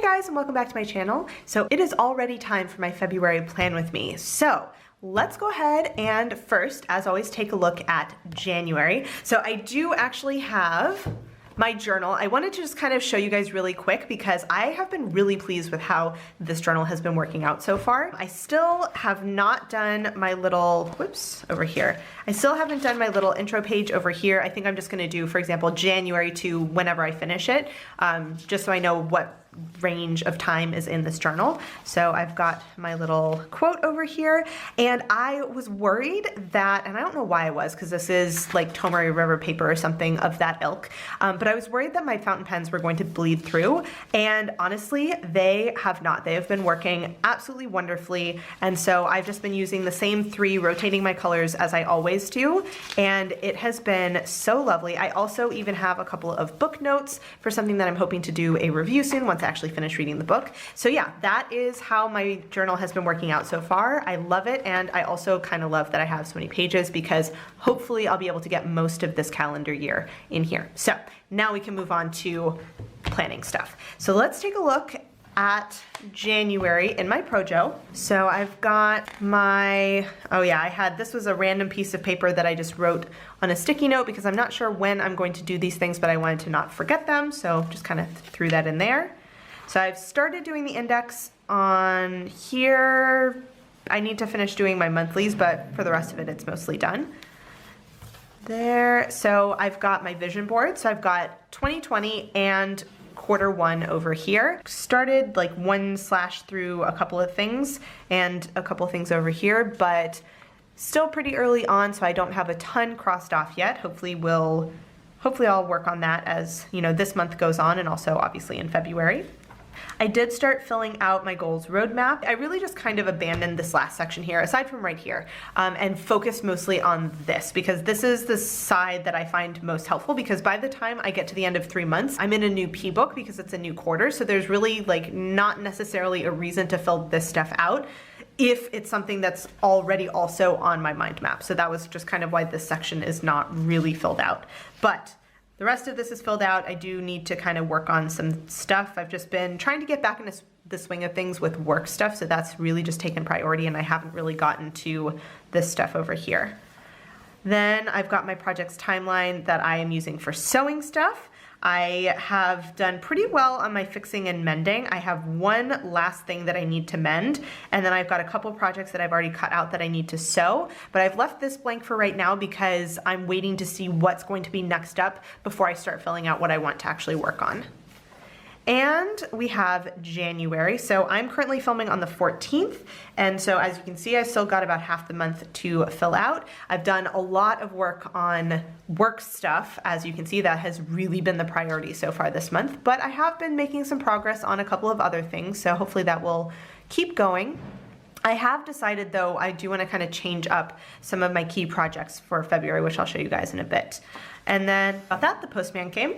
guys, and welcome back to my channel. So it is already time for my February plan with me. So let's go ahead and first, as always, take a look at January. So I do actually have my journal. I wanted to just kind of show you guys really quick because I have been really pleased with how this journal has been working out so far. I still have not done my little, whoops, over here. I still haven't done my little intro page over here. I think I'm just gonna do, for example, January to whenever I finish it, just so I know what range of time is in this journal. So I've got my little quote over here, and I was worried that, and I don't know why I was, because this is like Tomoe River paper or something of that ilk, but I was worried that my fountain pens were going to bleed through, and honestly, they have not. They have been working absolutely wonderfully, and so I've just been using the same three, rotating my colors as I always do, and it has been so lovely. I also even have a couple of book notes for something that I'm hoping to do a review soon once I actually finish reading the book. So yeah, that is how my journal has been working out so far. I love it, and I also kind of love that I have so many pages because hopefully I'll be able to get most of this calendar year in here. So now we can move on to planning stuff. So let's take a look at January in my PROJO. So I've got my, oh yeah, this was a random piece of paper that I just wrote on a sticky note because I'm not sure when I'm going to do these things, but I wanted to not forget them, so just kind of threw that in there. So I've started doing the index on here. I need to finish doing my monthlies, but for the rest of it, it's mostly done. There, so I've got my vision board. So I've got 2020 and Q1 over here. Started like one slash through a couple of things and a couple of things over here, but still pretty early on, so I don't have a ton crossed off yet. Hopefully I'll work on that as, you know, this month goes on, and also obviously in February. I did start filling out my goals roadmap. I really just kind of abandoned this last section here, aside from right here, and focused mostly on this because this is the side that I find most helpful, because by the time I get to the end of 3 months, I'm in a new P book because it's a new quarter. So there's really like not necessarily a reason to fill this stuff out if it's something that's already also on my mind map. So that was just kind of why this section is not really filled out. But the rest of this is filled out. I do need to kind of work on some stuff. I've just been trying to get back into the swing of things with work stuff, so that's really just taken priority, and I haven't really gotten to this stuff over here. Then I've got my projects timeline that I am using for sewing stuff. I have done pretty well on my fixing and mending. I have one last thing that I need to mend, and then I've got a couple projects that I've already cut out that I need to sew, but I've left this blank for right now because I'm waiting to see what's going to be next up before I start filling out what I want to actually work on. And we have January. So I'm currently filming on the 14th. And so as you can see, I still got about half the month to fill out. I've done a lot of work on work stuff. As you can see, that has really been the priority so far this month, but I have been making some progress on a couple of other things. So hopefully that will keep going. I have decided though, I do want to kind of change up some of my key projects for February, which I'll show you guys in a bit. And then about that, the postman came.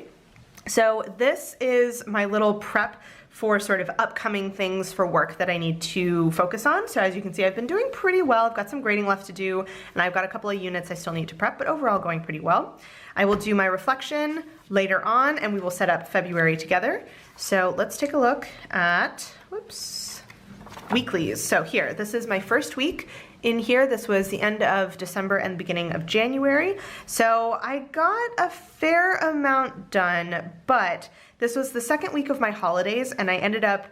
So this is my little prep for sort of upcoming things for work that I need to focus on. So as you can see, I've been doing pretty well. I've got some grading left to do, and I've got a couple of units I still need to prep, but overall going pretty well. I will do my reflection later on, and we will set up February together. So let's take a look at, whoops, weeklies. So here, this is my first week. In here, this was the end of December and beginning of January. So I got a fair amount done, but this was the second week of my holidays, and I ended up,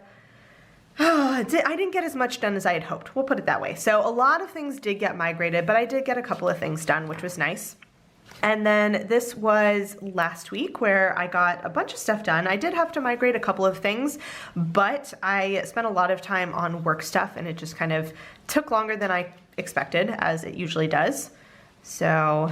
I didn't get as much done as I had hoped. We'll put it that way. So a lot of things did get migrated, but I did get a couple of things done, which was nice. And then this was last week where I got a bunch of stuff done. I did have to migrate a couple of things, but I spent a lot of time on work stuff, and it just kind of took longer than I expected, as it usually does. So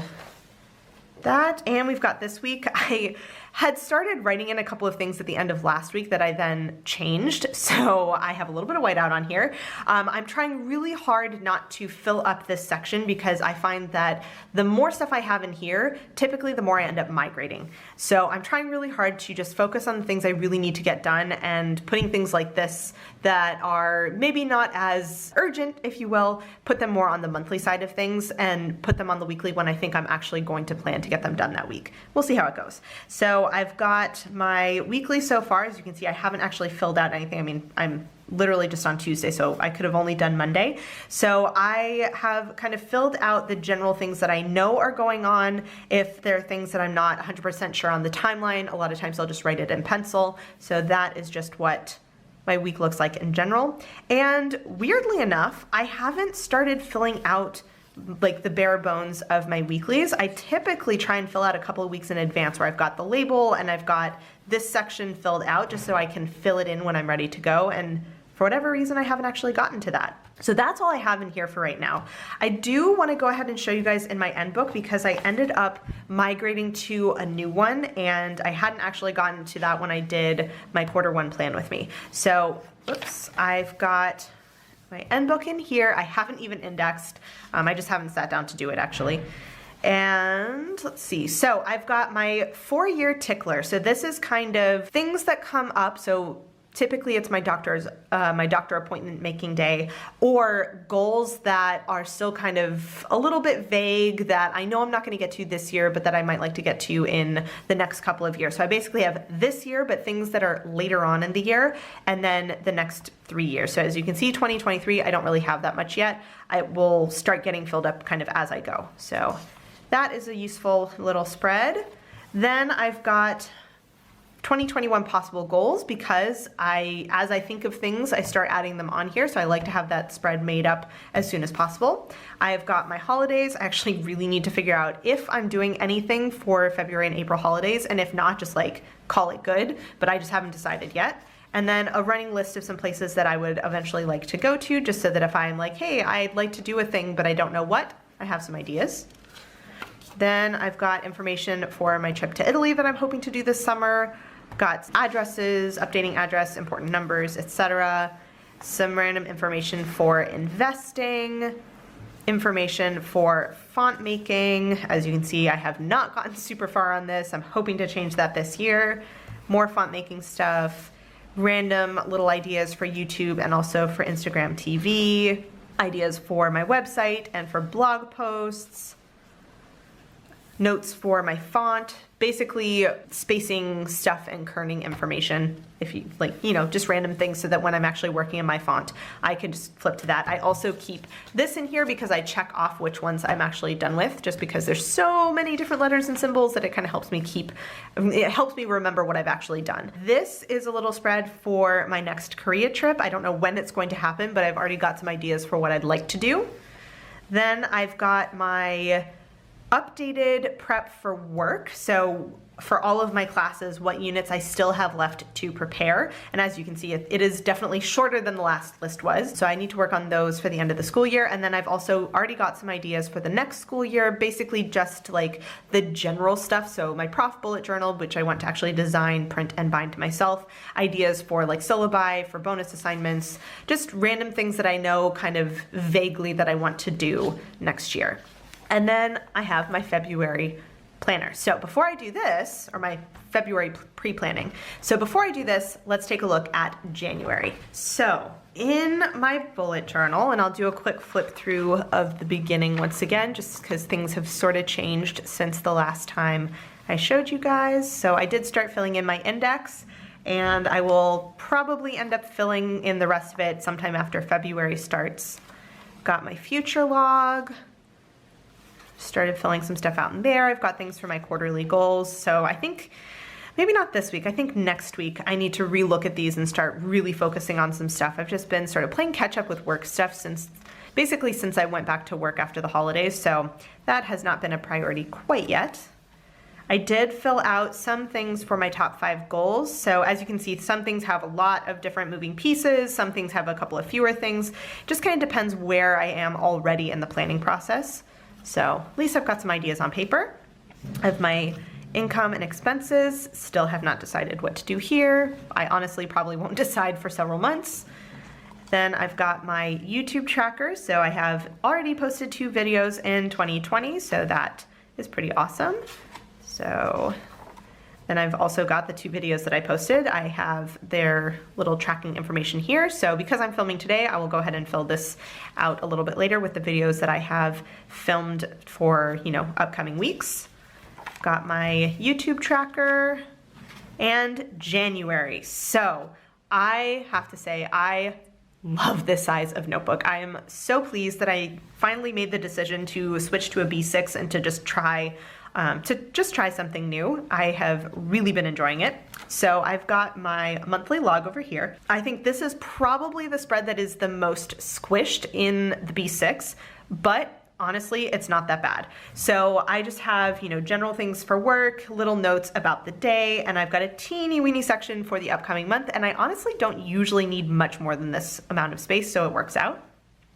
that, and we've got this week. I had started writing in a couple of things at the end of last week that I then changed, so I have a little bit of whiteout on here. I'm trying really hard not to fill up this section because I find that the more stuff I have in here, typically the more I end up migrating. So I'm trying really hard to just focus on the things I really need to get done, and putting things like this that are maybe not as urgent, if you will, put them more on the monthly side of things and put them on the weekly when I think I'm actually going to plan to get them done that week. We'll see how it goes. So So I've got my weekly so far. As you can see, I haven't actually filled out anything. I mean, I'm literally just on Tuesday, so I could have only done Monday. So I have kind of filled out the general things that I know are going on. If there are things that I'm not 100% sure on the timeline, a lot of times I'll just write it in pencil. So that is just what my week looks like in general. And weirdly enough, I haven't started filling out like the bare bones of my weeklies. I typically try and fill out a couple of weeks in advance where I've got the label and I've got this section filled out just so I can fill it in when I'm ready to go. And for whatever reason, I haven't actually gotten to that. So that's all I have in here for right now. I do want to go ahead and show you guys in my end book because I ended up migrating to a new one and I hadn't actually gotten to that when I did my Q1 plan with me. So, oops, I've got my end book in here. I haven't even indexed. I just haven't sat down to do it actually. And let's see, so I've got my 4-year tickler. So this is kind of things that come up. So typically it's my doctor appointment making day, or goals that are still kind of a little bit vague that I know I'm not going to get to this year, but that I might like to get to in the next couple of years. So I basically have this year, but things that are later on in the year, and then the next 3 years. So as you can see, 2023, I don't really have that much yet. I will start getting filled up kind of as I go. So that is a useful little spread. Then I've got 2021 possible goals because as I think of things, I start adding them on here. So I like to have that spread made up as soon as possible. I've got my holidays. I actually really need to figure out if I'm doing anything for February and April holidays, and if not, just like call it good, but I just haven't decided yet. And then a running list of some places that I would eventually like to go to, just so that if I'm like, hey, I'd like to do a thing, but I don't know what, I have some ideas. Then I've got information for my trip to Italy that I'm hoping to do this summer. Got addresses, updating address, important numbers, etc. Some random information for investing, information for font making. As you can see, I have not gotten super far on this. I'm hoping to change that this year. More font making stuff, random little ideas for YouTube and also for Instagram TV, ideas for my website and for blog posts, notes for my font, basically spacing stuff and kerning information, if you like, you know, just random things so that when I'm actually working in my font, I can just flip to that. I also keep this in here because I check off which ones I'm actually done with, just because there's so many different letters and symbols that it kind of helps me it helps me remember what I've actually done. This is a little spread for my next Korea trip. I don't know when it's going to happen, but I've already got some ideas for what I'd like to do. Then I've got my updated prep for work. So for all of my classes, what units I still have left to prepare. And as you can see, it is definitely shorter than the last list was. So I need to work on those for the end of the school year. And then I've also already got some ideas for the next school year, basically just like the general stuff. So my prof bullet journal, which I want to actually design, print, and bind to myself. Ideas for like syllabi, for bonus assignments, just random things that I know kind of vaguely that I want to do next year. And then I have my February planner. So before I do this, or my February pre-planning. So before I do this, let's take a look at January. So in my bullet journal, and I'll do a quick flip through of the beginning once again, just because things have sort of changed since the last time I showed you guys. So I did start filling in my index, and I will probably end up filling in the rest of it sometime after February starts. Got my future log. Started filling some stuff out in there. I've got things for my quarterly goals. So I think maybe not this week. I think next week I need to relook at these and start really focusing on some stuff. I've just been sort of playing catch up with work stuff basically since I went back to work after the holidays. So that has not been a priority quite yet. I did fill out some things for my top 5 goals. So as you can see, some things have a lot of different moving pieces. Some things have a couple of fewer things. Just kind of depends where I am already in the planning process. So at least I've got some ideas on paper. I have my income and expenses. Still have not decided what to do here. I honestly probably won't decide for several months. Then I've got my YouTube tracker. So I have already posted 2 videos in 2020. So that is pretty awesome. So then I've also got the 2 videos that I posted. I have their little tracking information here. So because I'm filming today, I will go ahead and fill this out a little bit later with the videos that I have filmed for, upcoming weeks. Got my YouTube tracker. And January. So I have to say, I love this size of notebook. I am so pleased that I finally made the decision to switch to a B6 and to just try something new. I have really been enjoying it. So I've got my monthly log over here. I think this is probably the spread that is the most squished in the B6, but honestly, it's not that bad. So I just have, you know, general things for work, little notes about the day, and I've got a teeny weeny section for the upcoming month, and I honestly don't usually need much more than this amount of space, so it works out.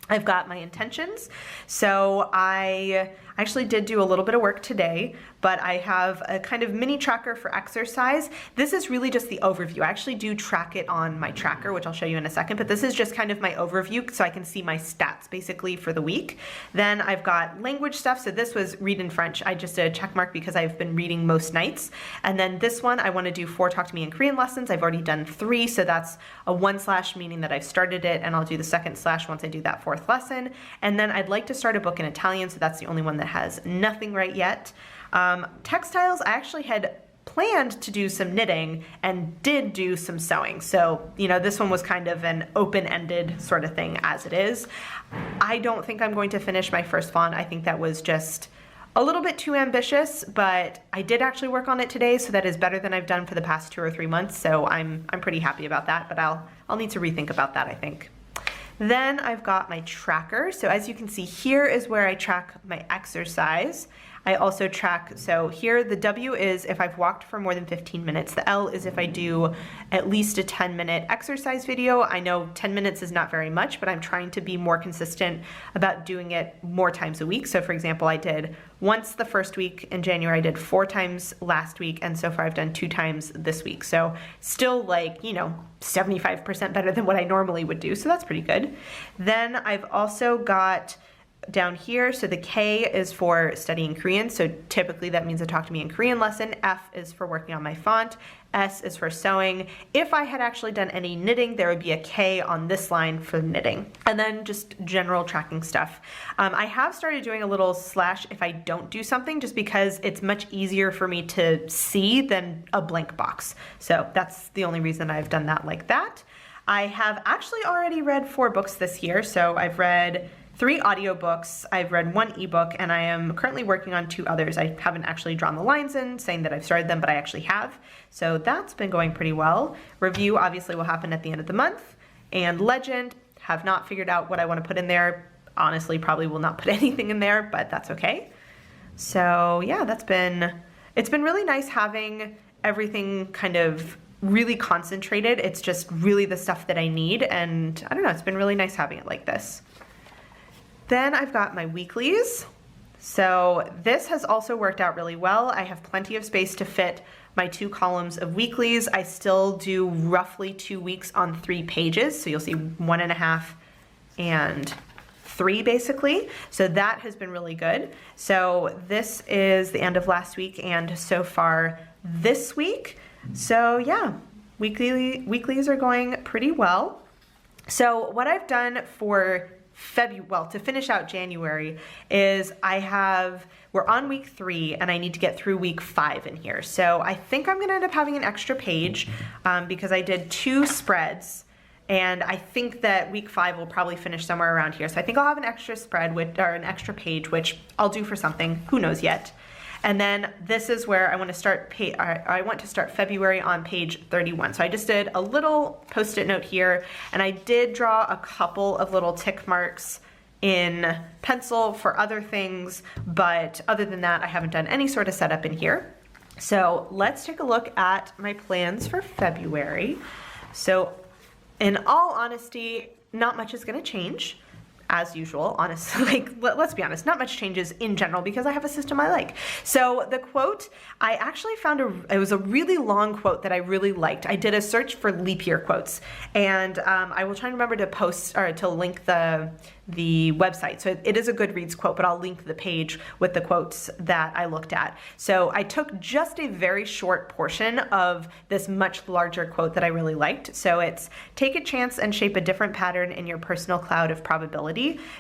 I've got my intentions. So I actually did do a little bit of work today, but I have a kind of mini tracker for exercise. This is really just the overview. I actually do track it on my tracker, which I'll show you in a second, but this is just kind of my overview so I can see my stats basically for the week. Then I've got language stuff. So this was read in French. I just did a check mark because I've been reading most nights. And then this one, I want to do 4 Talk to Me in Korean lessons. I've already done 3, so that's a 1/ meaning that I've started it, and I'll do the 2/ once I do that 4th lesson. And then I'd like to start a book in Italian, so that's the only one that has nothing right yet. Textiles, I actually had planned to do some knitting and did do some sewing. So, you know, this one was kind of an open-ended sort of thing as it is. I don't think I'm going to finish my first font. I think that was just a little bit too ambitious, but I did actually work on it today, so that is better than I've done for the past 2 or 3 months. So I'm pretty happy about that, but I'll need to rethink about that, I think. Then I've got my tracker. So as you can see, here is where I track my exercise. I also track, so here the W is if I've walked for more than 15 minutes. The L is if I do at least a 10-minute exercise video. I know 10 minutes is not very much, but I'm trying to be more consistent about doing it more times a week. So for example, I did once the first week in January, I did 4 times last week, and so far I've done 2 times this week. So still, like, you know, 75% better than what I normally would do, so that's pretty good. Then I've also got down here, so the K is for studying Korean, so typically that means a Talk to Me in Korean lesson. F is for working on my font. S is for sewing. If I had actually done any knitting, there would be a K on this line for knitting. And then just general tracking stuff. I have started doing a little / if I don't do something, just because it's much easier for me to see than a blank box. So that's the only reason I've done that like that. I have actually already read 4 books this year, so I've read 3 audiobooks, I've read 1 ebook, and I am currently working on 2 others. I haven't actually drawn the lines in saying that I've started them, but I actually have. So that's been going pretty well. Review obviously will happen at the end of the month. And legend, have not figured out what I want to put in there. Honestly, probably will not put anything in there, but that's okay. So yeah, it's been really nice having everything kind of really concentrated. It's just really the stuff that I need, and I don't know, it's been really nice having it like this. Then I've got my weeklies. So this has also worked out really well. I have plenty of space to fit my 2 columns of weeklies. I still do roughly 2 weeks on 3 pages. So you'll see 1.5 and 3 basically. So that has been really good. So this is the end of last week and so far this week. So yeah, weeklies are going pretty well. So what I've done for to finish out January is we're on week 3 and I need to get through week 5 in here. So I think I'm gonna end up having an extra page because I did 2 spreads, and I think that week 5 will probably finish somewhere around here. So I think I'll have an extra spread or an extra page, which I'll do for something, who knows yet. And then this is where I want to start February on page 31. So I just did a little post-it note here, and I did draw a couple of little tick marks in pencil for other things, but other than that, I haven't done any sort of setup in here. So let's take a look at my plans for February. So in all honesty, not much is going to change. As usual, honestly, like, let's be honest, not much changes in general because I have a system I like. So the quote, I actually found it was a really long quote that I really liked. I did a search for leap year quotes, and I will try and remember to post or to link the website. So it is a Goodreads quote, but I'll link the page with the quotes that I looked at. So I took just a very short portion of this much larger quote that I really liked. So it's, take a chance and shape a different pattern in your personal cloud of probability.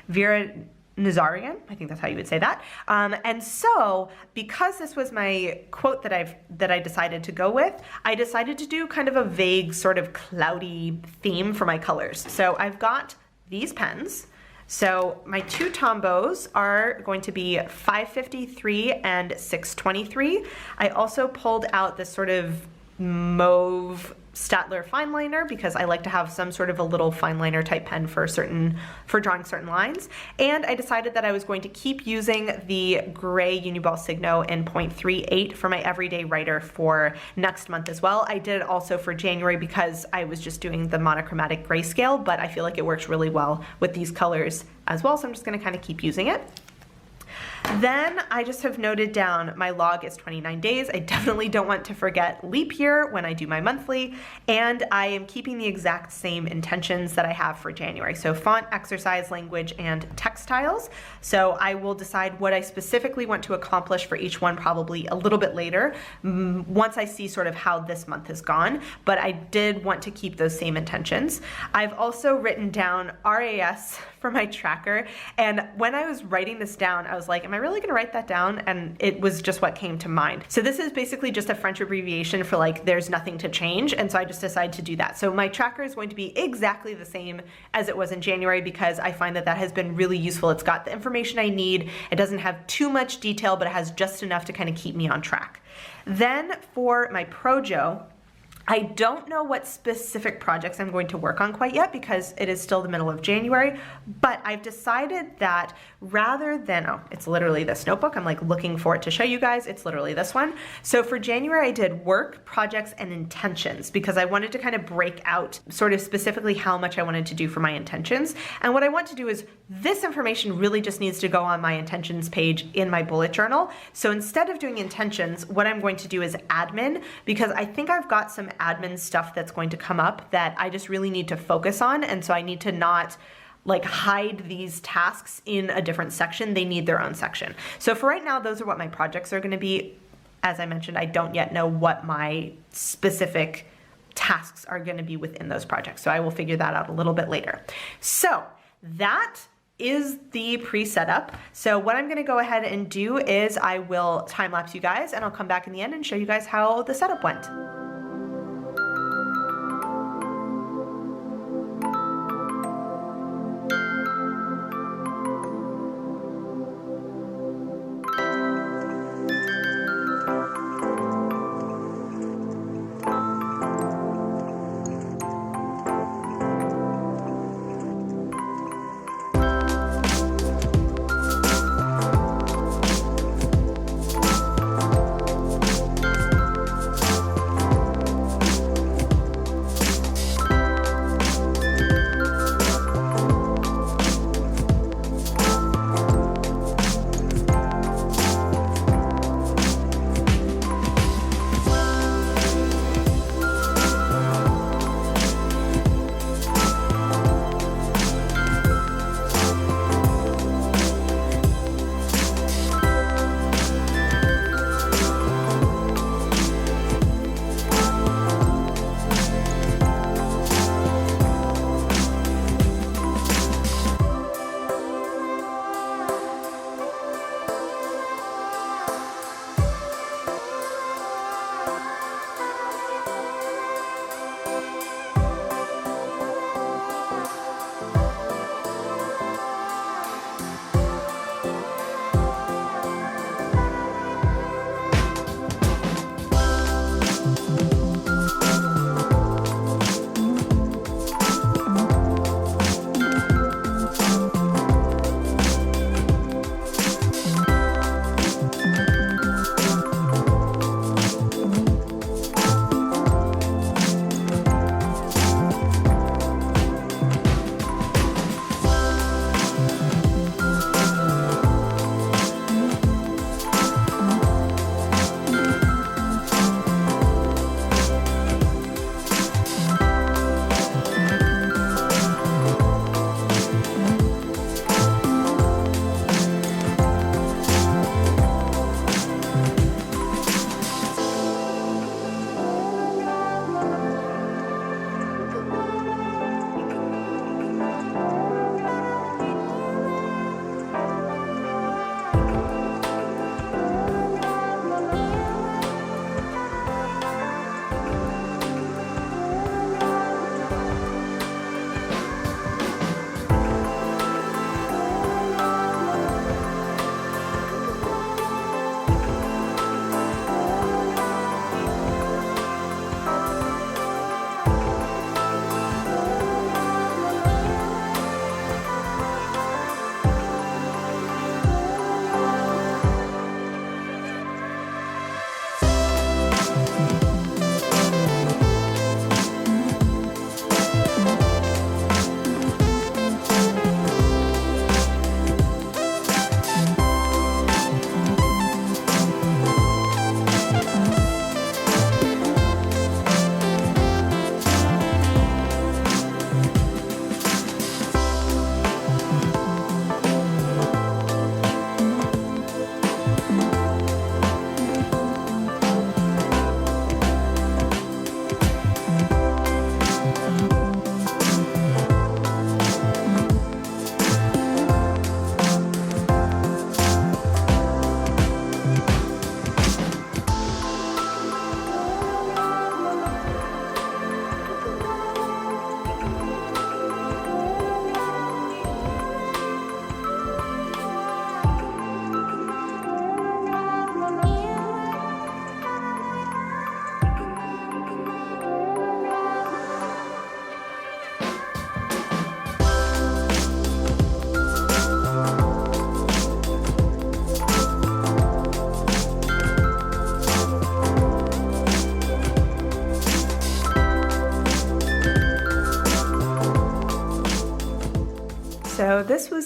Vera Nazarian, I think that's how you would say that. And so because this was my quote that I decided to go with, I decided to do kind of a vague sort of cloudy theme for my colors. So I've got these pens. So my two Tombows are going to be 553 and 623. I also pulled out this sort of mauve STAEDTLER fine liner because I like to have some sort of a little fine liner type pen for drawing certain lines. And I decided that I was going to keep using the gray UNIBALL Signo in 0.38 for my everyday writer for next month as well. I did it also for January because I was just doing the monochromatic grayscale, but I feel like it works really well with these colors as well, so I'm just going to kind of keep using it. Then I just have noted down my log is 29 days. I definitely don't want to forget leap year when I do my monthly, and I am keeping the exact same intentions that I have for January. So font, exercise, language, and textiles. So I will decide what I specifically want to accomplish for each one probably a little bit later, once I see sort of how this month has gone, but I did want to keep those same intentions. I've also written down RAS for my tracker, and when I was writing this down, I was like, am I really gonna write that down? And it was just what came to mind. So this is basically just a French abbreviation for like there's nothing to change, and so I just decided to do that. So my tracker is going to be exactly the same as it was in January because I find that that has been really useful. It's got the information I need. It doesn't have too much detail, but it has just enough to kind of keep me on track. Then for my PROJO, I don't know what specific projects I'm going to work on quite yet because it is still the middle of January, but I've decided that rather than, oh, it's literally this notebook. I'm like looking for it to show you guys. It's literally this one. So for January, I did work, projects, and intentions because I wanted to kind of break out sort of specifically how much I wanted to do for my intentions. And what I want to do is this information really just needs to go on my intentions page in my bullet journal. So instead of doing intentions, what I'm going to do is admin because I think I've got some admin stuff that's going to come up that I just really need to focus on, and so I need to not like hide these tasks in a different section. They need their own section. So for right now, those are what my projects are going to be. As I mentioned, I don't yet know what my specific tasks are going to be within those projects, so I will figure that out a little bit later. So that is the pre-setup. So what I'm going to go ahead and do is I will time lapse you guys, and I'll come back in the end and show you guys how the setup went.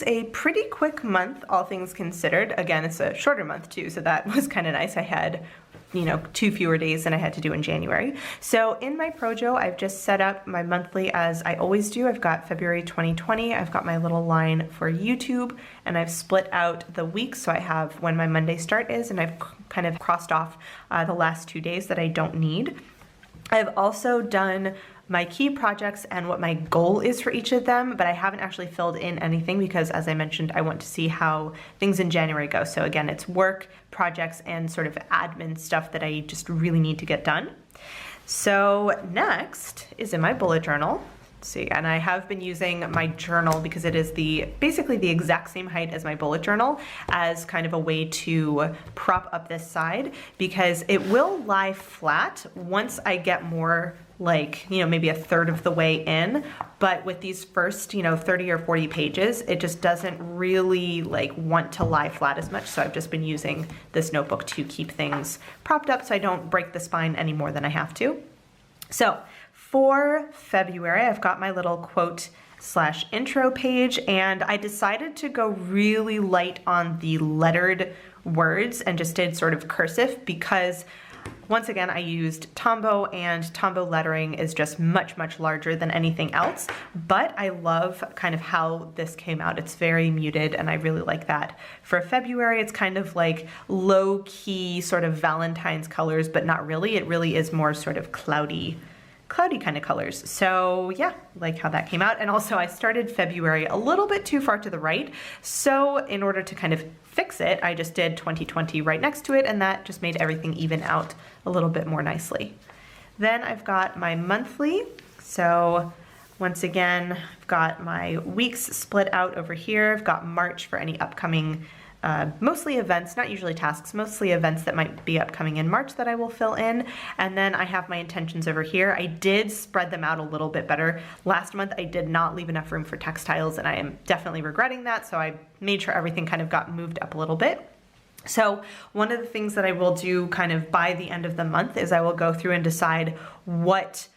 was a pretty quick month, all things considered. Again, it's a shorter month too, so that was kind of nice. I had 2 fewer days than I had to do in January. So in my PROJO, I've just set up my monthly as I always do. I've got February 2020, I've got my little line for YouTube, and I've split out the weeks. So I have when my Monday start is, and I've kind of crossed off the last 2 days that I don't need. I've also done my key projects and what my goal is for each of them, but I haven't actually filled in anything because, as I mentioned, I want to see how things in January go. So again, it's work, projects, and sort of admin stuff that I just really need to get done. So next is in my bullet journal. See, and I have been using my journal because it is basically the exact same height as my bullet journal as kind of a way to prop up this side, because it will lie flat once I get more maybe a third of the way in, but with these first 30 or 40 pages, it just doesn't really want to lie flat as much. So I've just been using this notebook to keep things propped up so I don't break the spine any more than I have to. So for February, I've got my little quote/intro page, and I decided to go really light on the lettered words and just did sort of cursive because once again, I used Tombow, and Tombow lettering is just much, much larger than anything else, but I love kind of how this came out. It's very muted, and I really like that. For February, it's kind of like low-key sort of Valentine's colors, but not really. It really is more sort of cloudy kind of colors. So yeah, like how that came out. And also I started February a little bit too far to the right. So in order to kind of fix it, I just did 2020 right next to it, and that just made everything even out a little bit more nicely. Then I've got my monthly. So once again, I've got my weeks split out over here. I've got March for any upcoming mostly events, not usually tasks, mostly events that might be upcoming in March that I will fill in. And then I have my intentions over here. I did spread them out a little bit better. Last month I did not leave enough room for textiles, and I am definitely regretting that. So I made sure everything kind of got moved up a little bit. So one of the things that I will do kind of by the end of the month is I will go through and decide what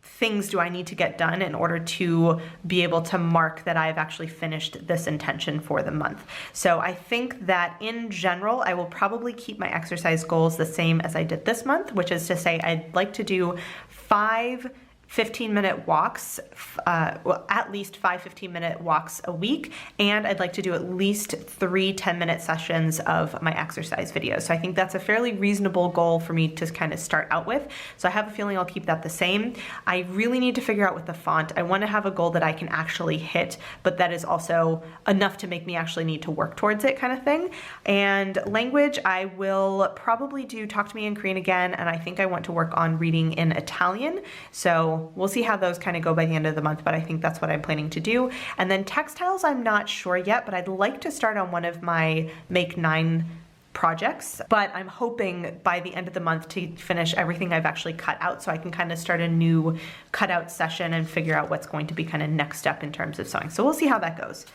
things do I need to get done in order to be able to mark that I've actually finished this intention for the month. So I think that in general, I will probably keep my exercise goals the same as I did this month, which is to say I'd like to do 5 15-minute walks, at least 5 15-minute walks a week, and I'd like to do at least 3 10-minute sessions of my exercise videos. So I think that's a fairly reasonable goal for me to kind of start out with. So I have a feeling I'll keep that the same. I really need to figure out with the font. I want to have a goal that I can actually hit, but that is also enough to make me actually need to work towards it kind of thing. And language, I will probably do Talk to Me in Korean again, and I think I want to work on reading in Italian. So we'll see how those kind of go by the end of the month, but I think that's what I'm planning to do. And then textiles, I'm not sure yet, but I'd like to start on one of my Make 9 projects, but I'm hoping by the end of the month to finish everything I've actually cut out so I can kind of start a new cutout session and figure out what's going to be kind of next step in terms of sewing. So we'll see how that goes.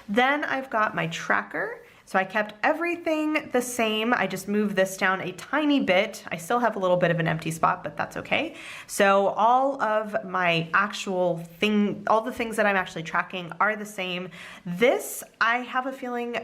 Then I've got my tracker. So I kept everything the same. I just moved this down a tiny bit. I still have a little bit of an empty spot, but that's okay. So all of my actual all the things that I'm actually tracking are the same. This, I have a feeling,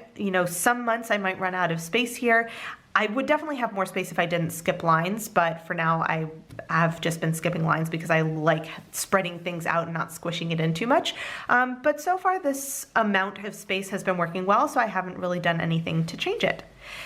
some months I might run out of space here. I would definitely have more space if I didn't skip lines, but for now I have just been skipping lines because I like spreading things out and not squishing it in too much. But so far this amount of space has been working well, so I haven't really done anything to change it.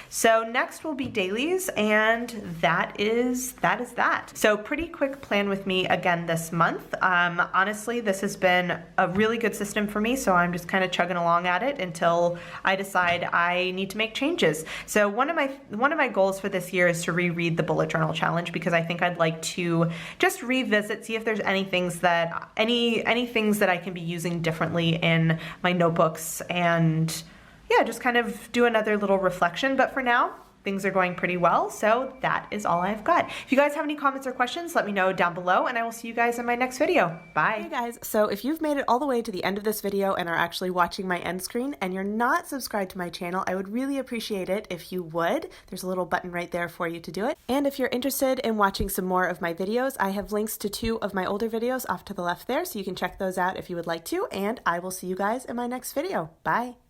So next will be dailies, and that is that. So pretty quick plan with me again this month. Honestly, this has been a really good system for me, so I'm just kind of chugging along at it until I decide I need to make changes. So one of my goals for this year is to reread the bullet journal challenge, because I think I'd like to just revisit, see if there's any things that I can be using differently in my notebooks, and yeah, just kind of do another little reflection. But for now, things are going pretty well. So that is all I've got. If you guys have any comments or questions, let me know down below, and I will see you guys in my next video. Bye. Hey guys, so if you've made it all the way to the end of this video and are actually watching my end screen and you're not subscribed to my channel, I would really appreciate it if you would. There's a little button right there for you to do it. And if you're interested in watching some more of my videos, I have links to 2 of my older videos off to the left there, so you can check those out if you would like to, and I will see you guys in my next video. Bye.